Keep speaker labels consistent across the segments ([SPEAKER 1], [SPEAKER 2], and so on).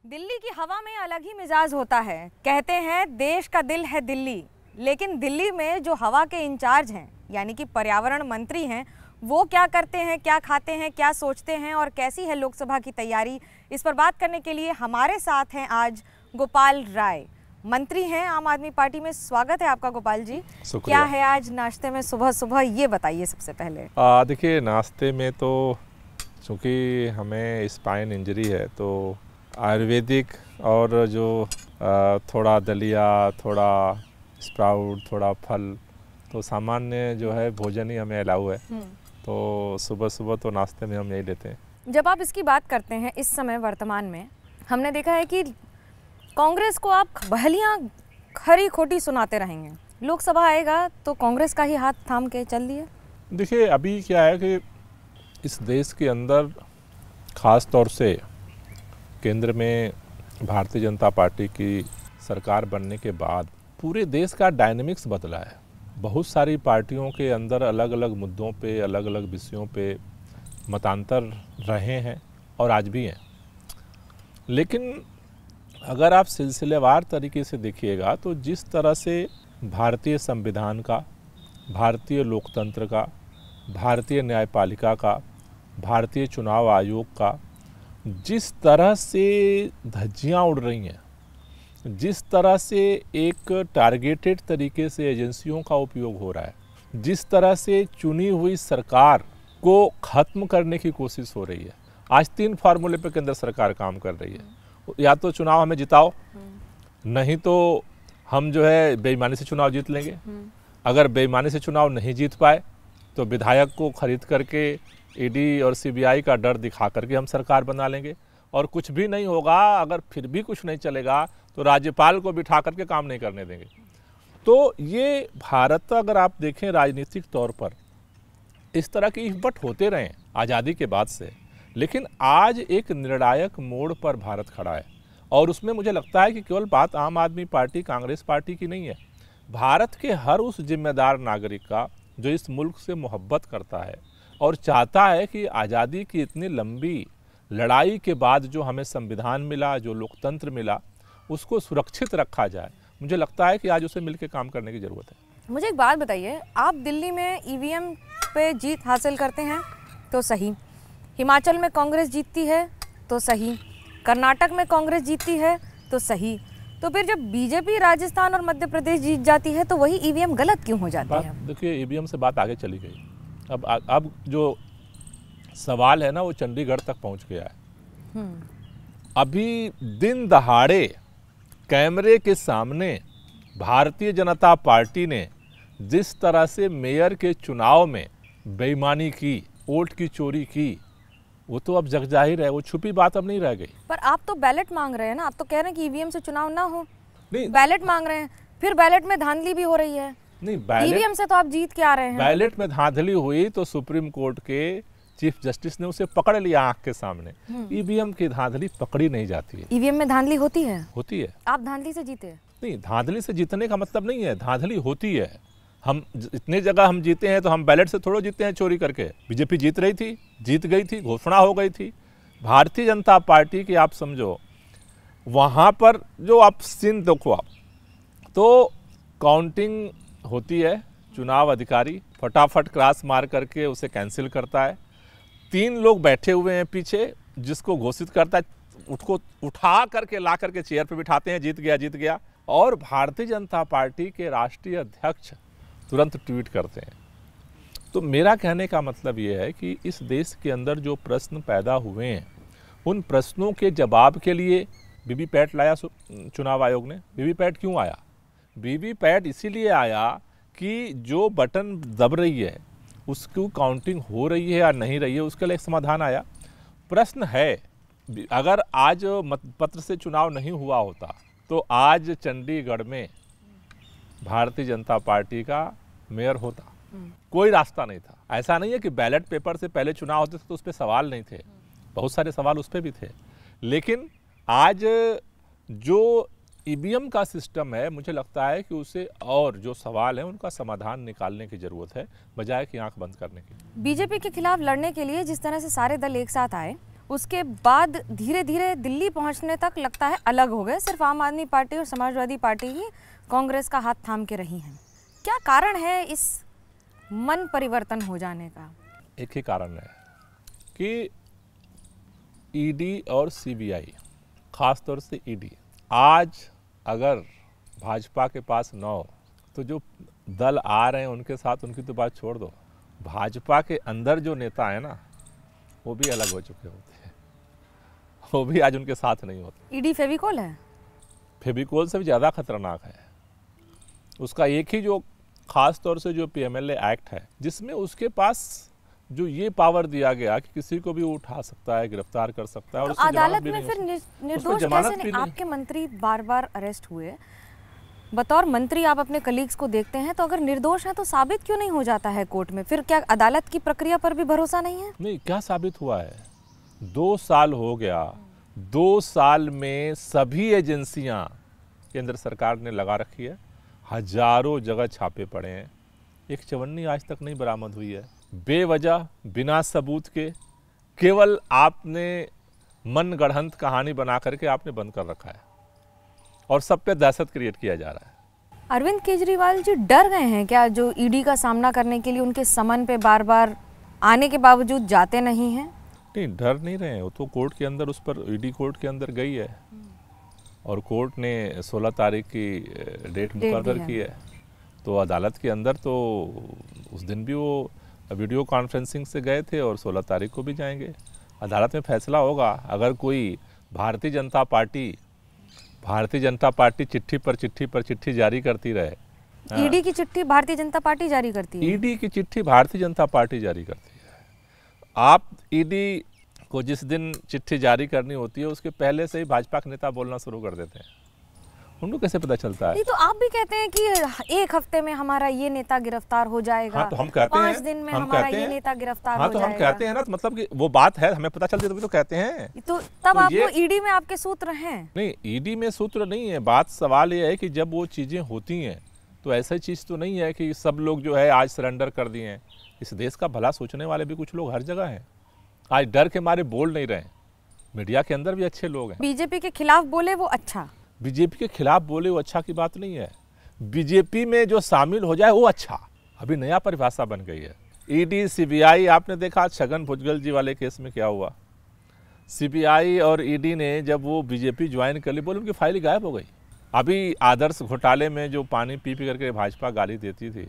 [SPEAKER 1] दिल्ली की हवा में अलग ही मिजाज होता है। कहते हैं देश का दिल है दिल्ली, लेकिन दिल्ली में जो हवा के इंचार्ज हैं यानी कि पर्यावरण मंत्री हैं, वो क्या करते हैं, क्या खाते हैं, क्या सोचते हैं और कैसी है लोकसभा की तैयारी, इस पर बात करने के लिए हमारे साथ हैं आज गोपाल राय। मंत्री हैं आम आदमी पार्टी में। स्वागत है आपका गोपाल जी। क्या है आज नाश्ते में सुबह सुबह, ये बताइए सबसे पहले।
[SPEAKER 2] देखिए, नाश्ते में तो चूँकि हमें स्पाइन इंजरी है तो आयुर्वेदिक और जो थोड़ा दलिया, थोड़ा स्प्राउट, थोड़ा फल, तो सामान्य जो है भोजन ही हमें अलाउ है। तो सुबह सुबह तो नाश्ते में हम यही लेते हैं।
[SPEAKER 1] जब आप इसकी बात करते हैं इस समय वर्तमान में, हमने देखा है कि कांग्रेस को आप बहलियां खरी खोटी सुनाते रहेंगे। लोकसभा आएगा तो कांग्रेस का ही हाथ थाम के चल दिए।
[SPEAKER 2] देखिए, अभी क्या है कि इस देश के अंदर ख़ास तौर से केंद्र में भारतीय जनता पार्टी की सरकार बनने के बाद पूरे देश का डायनेमिक्स बदला है। बहुत सारी पार्टियों के अंदर अलग अलग मुद्दों पे, अलग अलग विषयों पे मतांतर रहे हैं और आज भी हैं। लेकिन अगर आप सिलसिलेवार तरीके से देखिएगा तो जिस तरह से भारतीय संविधान का, भारतीय लोकतंत्र का, भारतीय न्यायपालिका का, भारतीय चुनाव आयोग का जिस तरह से धज्जियां उड़ रही हैं, जिस तरह से एक टारगेटेड तरीके से एजेंसियों का उपयोग हो रहा है, जिस तरह से चुनी हुई सरकार को ख़त्म करने की कोशिश हो रही है। आज 3 फार्मूले पे केंद्र सरकार काम कर रही है। या तो चुनाव हमें जिताओ, नहीं तो हम जो है बेईमानी से चुनाव जीत लेंगे। अगर बेईमानी से चुनाव नहीं जीत पाए तो विधायक को खरीद करके ईडी और सीबीआई का डर दिखा करके हम सरकार बना लेंगे। और कुछ भी नहीं होगा, अगर फिर भी कुछ नहीं चलेगा तो राज्यपाल को बिठा करके काम नहीं करने देंगे। तो ये भारत, अगर आप देखें राजनीतिक तौर पर, इस तरह के इफबट होते रहे आज़ादी के बाद से, लेकिन आज एक निर्णायक मोड़ पर भारत खड़ा है। और उसमें मुझे लगता है कि केवल बात आम आदमी पार्टी, कांग्रेस पार्टी की नहीं है। भारत के हर उस जिम्मेदार नागरिक का जो इस मुल्क से मोहब्बत करता है और चाहता है कि आज़ादी की इतनी लंबी लड़ाई के बाद जो हमें संविधान मिला, जो लोकतंत्र मिला, उसको सुरक्षित रखा जाए। मुझे लगता है कि आज उसे मिलकर काम करने की ज़रूरत है।
[SPEAKER 1] मुझे एक बात बताइए, आप दिल्ली में ईवीएम पे जीत हासिल करते हैं तो सही, हिमाचल में कांग्रेस जीतती है तो सही, कर्नाटक में कांग्रेस जीतती है तो सही, तो फिर जब बीजेपी राजस्थान और मध्य प्रदेश जीत जाती है तो वही ईवीएम गलत क्यों हो जाती है?
[SPEAKER 2] देखिए, ईवीएम से बात आगे चली गई। अब जो सवाल है ना, वो चंडीगढ़ तक पहुंच गया है। अभी दिन दहाड़े कैमरे के सामने भारतीय जनता पार्टी ने जिस तरह से मेयर के चुनाव में बेईमानी की, वोट की चोरी की, वो तो अब जग जाहिर है, वो छुपी बात अब नहीं रह गई।
[SPEAKER 1] पर आप तो बैलेट मांग रहे हैं ना, आप तो कह रहे हैं कि ईवीएम से चुनाव ना हो।
[SPEAKER 2] नहीं,
[SPEAKER 1] बैलेट मांग रहे हैं, फिर बैलेट में धांधली भी हो रही है।
[SPEAKER 2] नहीं,
[SPEAKER 1] ईवीएम से तो आप जीत के आ रहे हैं।
[SPEAKER 2] बैलेट में धांधली हुई तो सुप्रीम कोर्ट के चीफ जस्टिस ने उसे पकड़ लिया आंख के सामने। ईवीएम की धांधली पकड़ी नहीं जाती है।
[SPEAKER 1] ईवीएम में धांधली होती है?
[SPEAKER 2] होती है।
[SPEAKER 1] आप धांधली से जीते?
[SPEAKER 2] नहीं, धांधली से जीतने का मतलब नहीं है, धांधली होती है। हम इतनी जगह हम जीते हैं तो हम बैलेट से थोड़ा जीते हैं चोरी करके। बीजेपी जीत रही थी, जीत गई थी, घोषणा हो गई थी। भारतीय जनता पार्टी की आप समझो, वहाँ पर जो आप सीन देखो आप, तो काउंटिंग होती है, चुनाव अधिकारी फटाफट क्रॉस मार करके उसे कैंसिल करता है। 3 लोग बैठे हुए हैं पीछे, जिसको घोषित करता है, उसको उठा करके ला करके चेयर पे बिठाते हैं, जीत गया, जीत गया। और भारतीय जनता पार्टी के राष्ट्रीय अध्यक्ष तुरंत ट्वीट करते हैं। तो मेरा कहने का मतलब ये है कि इस देश के अंदर जो प्रश्न पैदा हुए हैं, उन प्रश्नों के जवाब के लिए वीवीपैट लाया चुनाव आयोग ने। वीवीपैट क्यों आया? वीवीपैट इसीलिए आया कि जो बटन दब रही है उसकी काउंटिंग हो रही है या नहीं रही है, उसके लिए एक समाधान आया। प्रश्न है, अगर आज मतपत्र से चुनाव नहीं हुआ होता तो आज चंडीगढ़ में भारतीय जनता पार्टी का मेयर होता। कोई रास्ता नहीं था। ऐसा नहीं है कि बैलेट पेपर से पहले चुनाव होते थे तो उस पर सवाल नहीं थे, बहुत सारे सवाल उस पर भी थे। लेकिन आज जो ईवीएम का सिस्टम है, मुझे लगता है कि उसे और जो सवाल है उनका समाधान निकालने की ज़रूरत है, बजाय कि आंख बंद करने की।
[SPEAKER 1] बीजेपी के खिलाफ लड़ने के लिए जिस तरह से सारे दल एक साथ आए, उसके बाद धीरे धीरे दिल्ली पहुंचने तक लगता है अलग हो गए। सिर्फ आम आदमी पार्टी और समाजवादी पार्टी ही कांग्रेस का हाथ थाम के रही हैं। क्या कारण है इस मन परिवर्तन हो जाने का?
[SPEAKER 2] एक ही कारण है कि ईडी और सीबीआई, खास तौर से ईडी, आज अगर भाजपा के पास न हो तो जो दल आ रहे हैं उनके साथ उनकी तो बात छोड़ दो, भाजपा के अंदर जो नेता है ना वो भी अलग हो चुके होते हैं, वो भी आज उनके साथ नहीं होते।
[SPEAKER 1] ईडी फेविकोल है,
[SPEAKER 2] फेविकोल से भी ज़्यादा खतरनाक है। उसका एक ही जो खास तौर से जो पीएमएलए एक्ट है जिसमें उसके पास जो ये पावर दिया गया कि किसी को भी उठा सकता है, गिरफ्तार कर सकता है और
[SPEAKER 1] तो अदालत में फिर निर्दोष कैसे नहीं? आपके मंत्री बार बार अरेस्ट हुए, बतौर मंत्री आप अपने कलीग्स को देखते हैं, तो अगर निर्दोष है तो साबित क्यों नहीं हो जाता है कोर्ट में? फिर क्या अदालत की प्रक्रिया पर भी भरोसा नहीं है?
[SPEAKER 2] नहीं, क्या साबित हुआ है? 2 साल हो गया, 2 साल में सभी एजेंसियां केंद्र सरकार ने लगा रखी है, हजारों जगह छापे पड़े हैं, एक चवन्नी आज तक नहीं बरामद हुई है। बेवजह बिना सबूत के केवल आपने मन गढ़ंत कहानी बना करके आपने बंद कर रखा है और सब पे दहशत क्रिएट किया जा रहा है।
[SPEAKER 1] अरविंद केजरीवाल जी डर गए हैं क्या, जो ईडी का सामना करने के लिए उनके समन पे बार बार आने के बावजूद जाते नहीं हैं?
[SPEAKER 2] नहीं, डर नहीं रहे हैं, वो तो कोर्ट के अंदर, उस पर ईडी कोर्ट के अंदर गई है और कोर्ट ने 16 तारीख की डेट मुकर्रर की है। तो अदालत के अंदर तो उस दिन भी वो वीडियो कॉन्फ्रेंसिंग से गए थे और 16 तारीख को भी जाएंगे। अदालत में फैसला होगा। अगर कोई भारतीय जनता पार्टी चिट्ठी पर चिट्ठी जारी करती रहे,
[SPEAKER 1] ईडी की चिट्ठी भारतीय जनता पार्टी जारी करती है,
[SPEAKER 2] ईडी की चिट्ठी भारतीय जनता पार्टी जारी करती है। आप ईडी को जिस दिन चिट्ठी जारी करनी होती है उसके पहले से ही भाजपा के नेता बोलना शुरू कर देते हैं। उनको कैसे पता चलता है?
[SPEAKER 1] नहीं तो आप भी कहते हैं कि 1 हफ्ते में हमारा ये नेता गिरफ्तार हो जाएगा।
[SPEAKER 2] हाँ, तो हम कहते
[SPEAKER 1] 5 दिन में हमारा ये नेता गिरफ्तार हो जाएगा।
[SPEAKER 2] हम कहते हैं ना, तो मतलब कि वो बात है, हमें पता चलती है तभी तो कहते हैं।
[SPEAKER 1] तो तब आपको ईडी में आपके सूत्र हैं?
[SPEAKER 2] नहीं, ईडी में सूत्र नहीं है। बात सवाल ये है कि जब वो चीजें होती हैं तो ऐसी चीज तो नहीं है कि सब लोग जो है आज सरेंडर कर दिए हैं। इस देश का भला सोचने वाले भी कुछ लोग हर जगह हैं, आज डर के मारे बोल नहीं रहे। मीडिया के अंदर भी अच्छे लोग हैं।
[SPEAKER 1] बीजेपी के खिलाफ बोले वो अच्छा,
[SPEAKER 2] बीजेपी के खिलाफ बोले वो अच्छा की बात नहीं है। बीजेपी में जो शामिल हो जाए वो अच्छा, अभी नया परिभाषा बन गई है। ईडी सीबीआई, आपने देखा छगन भुजबल जी वाले केस में क्या हुआ। सीबीआई और ईडी ने जब वो बीजेपी ज्वाइन कर ली, बोले उनकी फाइल गायब हो गई। अभी आदर्श घोटाले में जो पानी पी करके भाजपा गाली देती थी,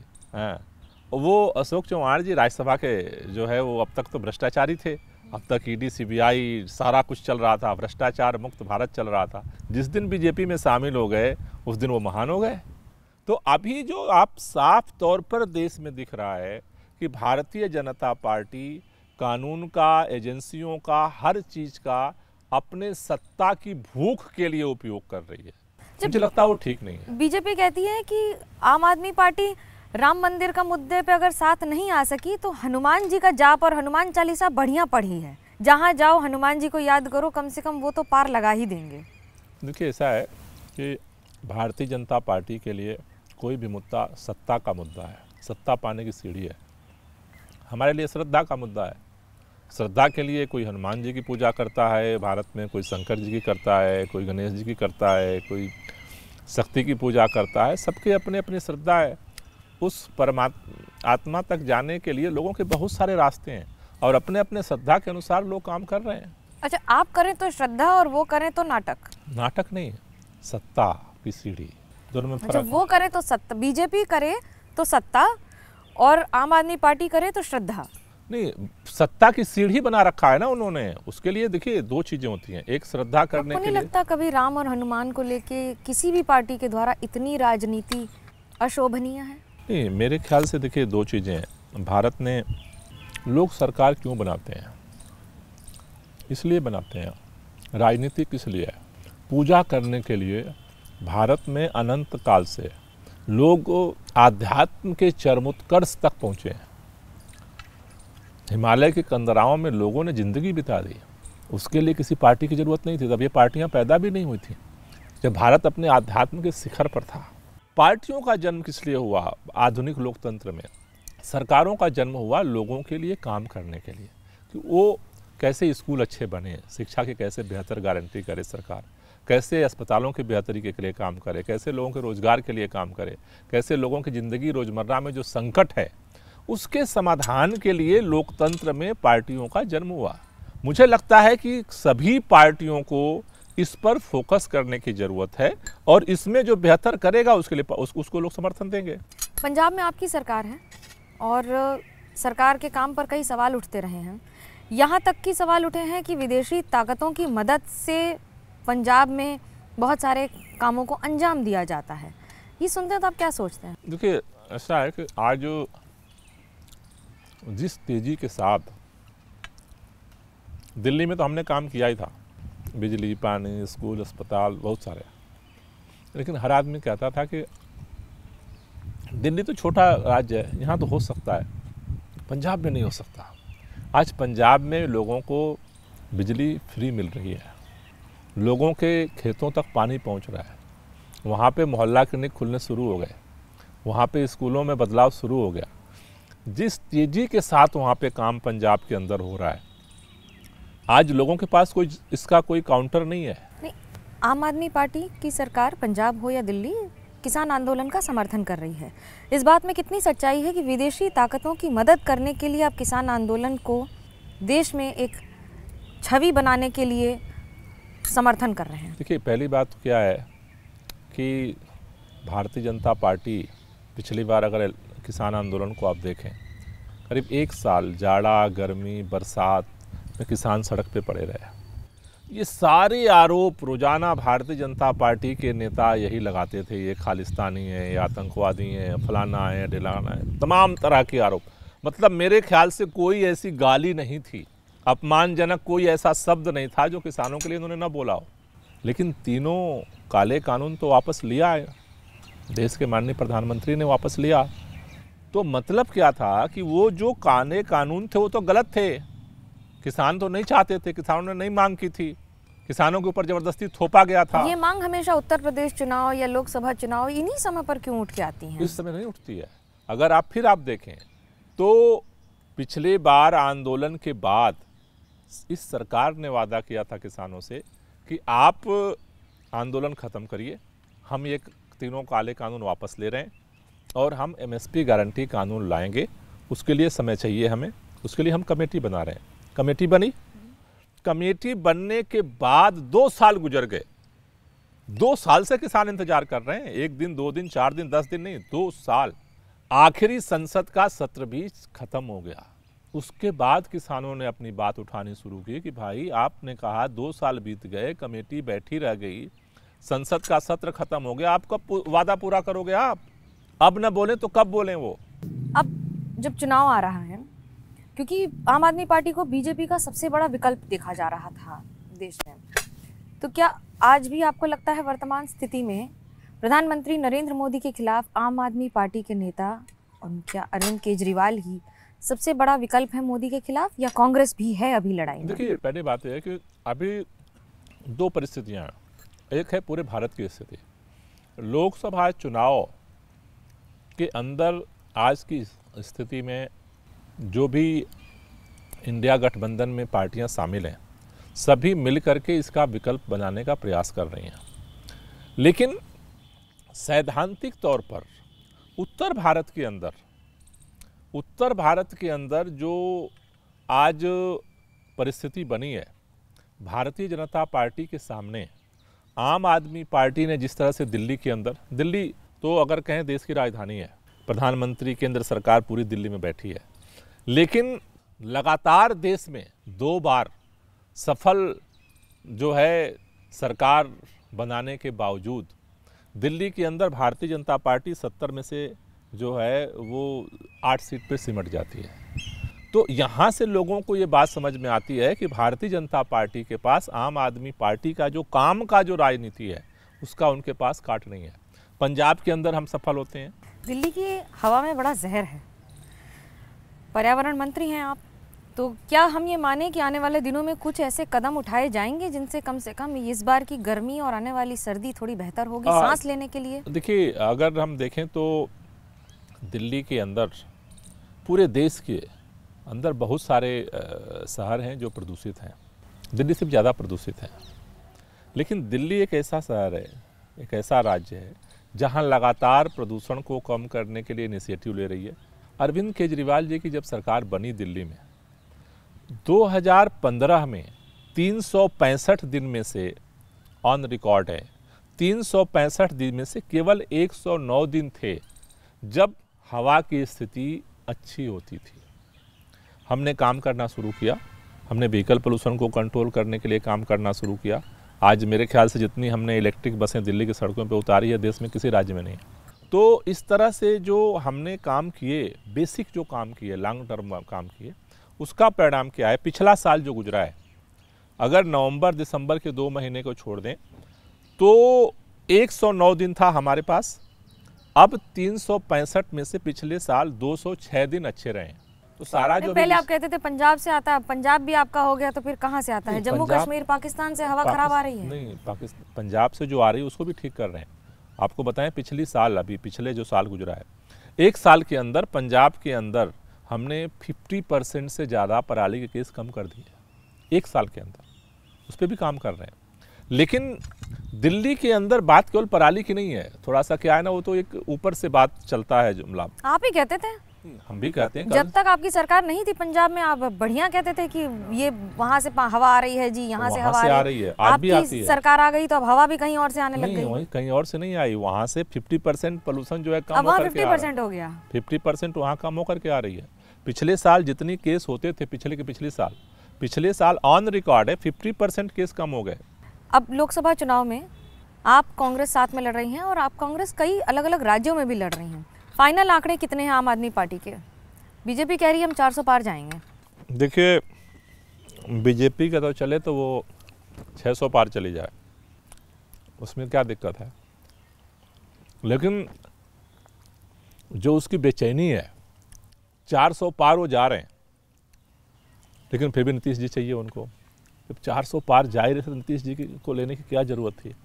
[SPEAKER 2] वो अशोक चौहान जी राज्यसभा के जो है वो अब तक तो भ्रष्टाचारी थे। अब तक ईडी सीबीआई सारा कुछ चल रहा था, भ्रष्टाचार मुक्त भारत चल रहा था। जिस दिन बीजेपी में शामिल हो गए उस दिन वो महान हो गए। तो अभी जो आप साफ तौर पर देश में दिख रहा है कि भारतीय जनता पार्टी कानून का, एजेंसियों का, हर चीज का अपने सत्ता की भूख के लिए उपयोग कर रही है। मुझे लगता है वो ठीक नहीं है।
[SPEAKER 1] बीजेपी कहती है कि आम आदमी पार्टी राम मंदिर का मुद्दे पे अगर साथ नहीं आ सकी तो हनुमान जी का जाप और हनुमान चालीसा बढ़िया पढ़ी है, जहाँ जाओ हनुमान जी को याद करो, कम से कम वो तो पार लगा ही देंगे।
[SPEAKER 2] देखिए, ऐसा है कि भारतीय जनता पार्टी के लिए कोई भी मुद्दा सत्ता का मुद्दा है, सत्ता पाने की सीढ़ी है। हमारे लिए श्रद्धा का मुद्दा है। श्रद्धा के लिए कोई हनुमान जी की पूजा करता है भारत में, कोई शंकर जी की करता है, कोई गणेश जी की करता है, कोई शक्ति की पूजा करता है। सबके अपने अपनी श्रद्धा है। उस आत्मा तक जाने के लिए लोगों के बहुत सारे रास्ते हैं और अपने अपने श्रद्धा के अनुसार लोग काम कर रहे हैं।
[SPEAKER 1] अच्छा, आप करें तो श्रद्धा और वो करें तो नाटक?
[SPEAKER 2] नाटक नहीं, सत्ता की सीढ़ी, दोनों में फर्क।
[SPEAKER 1] अच्छा, वो करे तो सत्ता, बीजेपी करे तो सत्ता और आम आदमी पार्टी करे तो श्रद्धा?
[SPEAKER 2] नहीं, सत्ता की सीढ़ी बना रखा है ना उन्होंने। उसके लिए देखिए 2 चीजें होती हैं, एक श्रद्धा करने के लिए।
[SPEAKER 1] नहीं लगता कभी राम और हनुमान को लेके किसी भी पार्टी के द्वारा इतनी राजनीति अशोभनीय है?
[SPEAKER 2] नहीं, मेरे ख्याल से देखिए 2 चीज़ें हैं। भारत में लोग सरकार क्यों बनाते हैं? इसलिए बनाते हैं, राजनीति किस लिए है? पूजा करने के लिए। भारत में अनंत काल से लोग आध्यात्म के चरमोत्कर्ष तक पहुँचे हैं। हिमालय के कंदराओं में लोगों ने जिंदगी बिता दी, उसके लिए किसी पार्टी की जरूरत नहीं थी। तब ये पार्टियाँ पैदा भी नहीं हुई थी जब भारत अपने आध्यात्म के शिखर पर था। पार्टियों का जन्म किस लिए हुआ? आधुनिक लोकतंत्र में सरकारों का जन्म हुआ लोगों के लिए काम करने के लिए, कि वो कैसे स्कूल अच्छे बने, शिक्षा की कैसे बेहतर गारंटी करे सरकार, कैसे अस्पतालों की बेहतरी के लिए काम करे, कैसे लोगों के रोजगार के लिए काम करे, कैसे लोगों की ज़िंदगी रोज़मर्रा में जो संकट है उसके समाधान के लिए लोकतंत्र में पार्टियों का जन्म हुआ। मुझे लगता है कि सभी पार्टियों को इस पर फोकस करने की ज़रूरत है और इसमें जो बेहतर करेगा उसके लिए उसको लोग समर्थन देंगे।
[SPEAKER 1] पंजाब में आपकी सरकार है और सरकार के काम पर कई सवाल उठते रहे हैं। यहाँ तक कि सवाल उठे हैं कि विदेशी ताकतों की मदद से पंजाब में बहुत सारे कामों को अंजाम दिया जाता है। ये सुनते हैं तो आप क्या सोचते हैं?
[SPEAKER 2] देखिए, ऐसा है कि आज जिस तेज़ी के साथ दिल्ली में तो हमने काम किया ही था, बिजली, पानी, स्कूल, अस्पताल बहुत सारे, लेकिन हर आदमी कहता था कि दिल्ली तो छोटा राज्य है, यहाँ तो हो सकता है, पंजाब में नहीं हो सकता। आज पंजाब में लोगों को बिजली फ्री मिल रही है, लोगों के खेतों तक पानी पहुँच रहा है, वहाँ पे मोहल्ला क्लिनिक खुलने शुरू हो गए, वहाँ पे स्कूलों में बदलाव शुरू हो गया। जिस तेज़ी के साथ वहाँ पे काम पंजाब के अंदर हो रहा है, आज लोगों के पास इसका कोई काउंटर नहीं है।
[SPEAKER 1] नहीं, आम आदमी पार्टी की सरकार पंजाब हो या दिल्ली किसान आंदोलन का समर्थन कर रही है। इस बात में कितनी सच्चाई है कि विदेशी ताकतों की मदद करने के लिए आप किसान आंदोलन को देश में एक छवि बनाने के लिए समर्थन कर रहे हैं?
[SPEAKER 2] देखिए, पहली बात क्या है कि भारतीय जनता पार्टी पिछली बार अगर किसान आंदोलन को आप देखें, करीब 1 साल जाड़ा, गर्मी, बरसात में किसान सड़क पे पड़े रहे। ये सारे आरोप रोजाना भारतीय जनता पार्टी के नेता यही लगाते थे, ये खालिस्तानी है, ये आतंकवादी हैं, फलाना है, ढिलाना है, तमाम तरह के आरोप। मतलब मेरे ख्याल से कोई ऐसी गाली नहीं थी, अपमानजनक कोई ऐसा शब्द नहीं था जो किसानों के लिए उन्होंने न बोला हो। लेकिन तीनों काले कानून तो वापस लिया है, देश के माननीय प्रधानमंत्री ने वापस लिया। तो मतलब क्या था कि वो जो काले कानून थे वो तो गलत थे, किसान तो नहीं चाहते थे, किसानों ने नहीं मांग की थी, किसानों के ऊपर जबरदस्ती थोपा गया था।
[SPEAKER 1] ये मांग हमेशा उत्तर प्रदेश चुनाव या लोकसभा चुनाव इन्हीं समय पर क्यों उठ के आती है?
[SPEAKER 2] इस समय नहीं उठती है। अगर आप देखें तो पिछले बार आंदोलन के बाद इस सरकार ने वादा किया था किसानों से कि आप आंदोलन ख़त्म करिए, हम ये तीनों काले कानून वापस ले रहे हैं और हम एमएसपी गारंटी कानून लाएंगे, उसके लिए समय चाहिए हमें, उसके लिए हम कमेटी बना रहे हैं। कमेटी बनी, कमेटी बनने के बाद 2 साल गुजर गए। 2 साल से किसान इंतजार कर रहे हैं, 1 दिन, 2 दिन, 4 दिन, 10 दिन नहीं, 2 साल। आखिरी संसद का सत्र भी खत्म हो गया, उसके बाद किसानों ने अपनी बात उठानी शुरू की कि भाई आपने कहा 2 साल बीत गए, कमेटी बैठी रह गई, संसद का सत्र खत्म हो गया, आप कब वादा पूरा करोगे? आप अब न बोले तो कब बोलें वो?
[SPEAKER 1] अब जब चुनाव आ रहा है, क्योंकि आम आदमी पार्टी को बीजेपी का सबसे बड़ा विकल्प देखा जा रहा था देश में, तो क्या आज भी आपको लगता है वर्तमान स्थिति में प्रधानमंत्री नरेंद्र मोदी के खिलाफ आम आदमी पार्टी के नेता और क्या अरविंद केजरीवाल ही सबसे बड़ा विकल्प है मोदी के खिलाफ, या कांग्रेस भी है अभी लड़ाई में?
[SPEAKER 2] देखिए, पहली बात यह है कि अभी 2 परिस्थितियाँ हैं। एक है पूरे भारत की स्थिति, लोकसभा चुनाव के अंदर आज की स्थिति में जो भी इंडिया गठबंधन में पार्टियां शामिल हैं, सभी मिलकर के इसका विकल्प बनाने का प्रयास कर रही हैं। लेकिन सैद्धांतिक तौर पर उत्तर भारत के अंदर जो आज परिस्थिति बनी है, भारतीय जनता पार्टी के सामने आम आदमी पार्टी ने जिस तरह से दिल्ली तो अगर कहें देश की राजधानी है, प्रधानमंत्री, केंद्र सरकार पूरी दिल्ली में बैठी है, लेकिन लगातार देश में 2 बार सफल जो है सरकार बनाने के बावजूद दिल्ली के अंदर भारतीय जनता पार्टी 70 में से जो है वो 8 सीट पे सिमट जाती है। तो यहाँ से लोगों को ये बात समझ में आती है कि भारतीय जनता पार्टी के पास आम आदमी पार्टी का जो काम का जो राजनीति है उसका उनके पास काट नहीं है। पंजाब के अंदर हम सफल होते हैं।
[SPEAKER 1] दिल्ली की हवा में बड़ा जहर है, पर्यावरण मंत्री हैं आप, तो क्या हम ये माने कि आने वाले दिनों में कुछ ऐसे कदम उठाए जाएंगे जिनसे कम से कम इस बार की गर्मी और आने वाली सर्दी थोड़ी बेहतर होगी सांस लेने के लिए?
[SPEAKER 2] देखिए, अगर हम देखें तो दिल्ली के अंदर पूरे देश के अंदर बहुत सारे शहर हैं जो प्रदूषित हैं, दिल्ली से ज़्यादा प्रदूषित है। लेकिन दिल्ली एक ऐसा शहर है, एक ऐसा राज्य है जहां लगातार प्रदूषण को कम करने के लिए इनिशिएटिव ले रही है। अरविंद केजरीवाल जी की जब सरकार बनी दिल्ली में 2015 में 365 दिन में से ऑन रिकॉर्ड है, 365 दिन में से केवल 109 दिन थे जब हवा की स्थिति अच्छी होती थी। हमने काम करना शुरू किया, हमने व्हीकल पोल्यूशन को कंट्रोल करने के लिए काम करना शुरू किया। आज मेरे ख्याल से जितनी हमने इलेक्ट्रिक बसें दिल्ली की सड़कों पे उतारी है, देश में किसी राज्य में नहीं। तो इस तरह से जो हमने काम किए, बेसिक जो काम किए, लॉन्ग टर्म काम किए, उसका परिणाम क्या है? पिछला साल जो गुजरा है, अगर नवंबर दिसंबर के 2 महीने को छोड़ दें तो 109 दिन था हमारे पास। अब 365 में से पिछले साल 206 दिन अच्छे रहे। तो सारा जो
[SPEAKER 1] पहले आप कहते थे पंजाब से आता है, पंजाब भी आपका हो गया, तो फिर कहाँ से आता है? जम्मू कश्मीर, पाकिस्तान से हवा खराब आ रही है?
[SPEAKER 2] नहीं, पंजाब से जो आ रही है उसको भी ठीक कर रहे हैं। आपको बताएं, पिछली साल, अभी पिछले जो साल गुजरा है, 1 साल के अंदर पंजाब के अंदर हमने 50% से ज़्यादा पराली के केस कम कर दिए 1 साल के अंदर। उस पर भी काम कर रहे हैं। लेकिन दिल्ली के अंदर बात केवल पराली की नहीं है, थोड़ा सा क्या है ना, वो तो एक ऊपर से बात चलता है जुमला।
[SPEAKER 1] आप ही कहते थे,
[SPEAKER 2] हम भी कहते हैं।
[SPEAKER 1] जब तक आपकी सरकार नहीं थी पंजाब में, आप बढ़िया कहते थे कि ये वहाँ से हवा आ रही है जी, यहाँ से हवा आ रही है।
[SPEAKER 2] आज भी आती है।
[SPEAKER 1] सरकार आ गई तो अब हवा भी कहीं और से आने लग गई।
[SPEAKER 2] वहीं कहीं और से नहीं आई, वहाँ से 50% पोल्यूशन जो है कम
[SPEAKER 1] होकर 50% हो गया।
[SPEAKER 2] 50% वहाँ कम होकर के आ रही है। पिछले साल जितनी केस होते थे, पिछले साल ऑन रिकॉर्ड है 50% केस कम हो गए।
[SPEAKER 1] अब लोकसभा चुनाव में आप कांग्रेस साथ में लड़ रही हैं और आप कांग्रेस कई अलग अलग राज्यों में भी लड़ रही हैं। फाइनल आंकड़े कितने हैं आम आदमी पार्टी के? बीजेपी कह रही है हम 400 पार जाएंगे।
[SPEAKER 2] देखिए, बीजेपी का तो चले तो वो 600 पार चली जाए, उसमें क्या दिक्कत है। लेकिन जो उसकी बेचैनी है, 400 पार वो जा रहे हैं, लेकिन फिर भी नीतीश जी चाहिए उनको। जब 400 पार जा ही रहे थे, नीतीश जी को लेने की क्या ज़रूरत थी?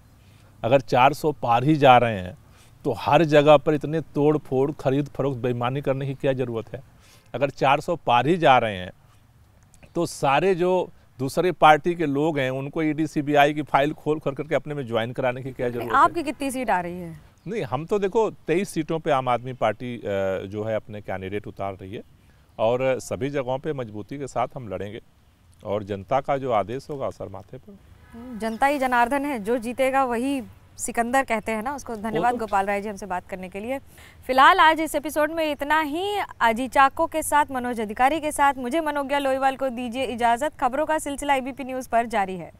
[SPEAKER 2] अगर 400 पार ही जा रहे हैं तो हर जगह पर इतने तोड़ फोड़, खरीद फरोख्त, बेईमानी करने की क्या ज़रूरत है? अगर 400 पार ही जा रहे हैं तो सारे जो दूसरे पार्टी के लोग हैं उनको ईडी सीबीआई की फाइल खोल करके अपने में ज्वाइन कराने की क्या जरूरत है?
[SPEAKER 1] आपकी कितनी सीट आ रही है?
[SPEAKER 2] नहीं, हम तो देखो 23 सीटों पे आम आदमी पार्टी जो है अपने कैंडिडेट उतार रही है और सभी जगहों पे मजबूती के साथ हम लड़ेंगे और जनता का जो आदेश होगा सर माथे पर।
[SPEAKER 1] जनता ही जनार्दन है, जो जीतेगा वही सिकंदर कहते हैं ना उसको। धन्यवाद गोपाल राय जी हमसे बात करने के लिए। फिलहाल आज इस एपिसोड में इतना ही। अजी चाको के साथ, मनोज अधिकारी के साथ मुझे मनोज्ञा लोईवाल को दीजिए इजाज़त। खबरों का सिलसिला एबीपी न्यूज़ पर जारी है।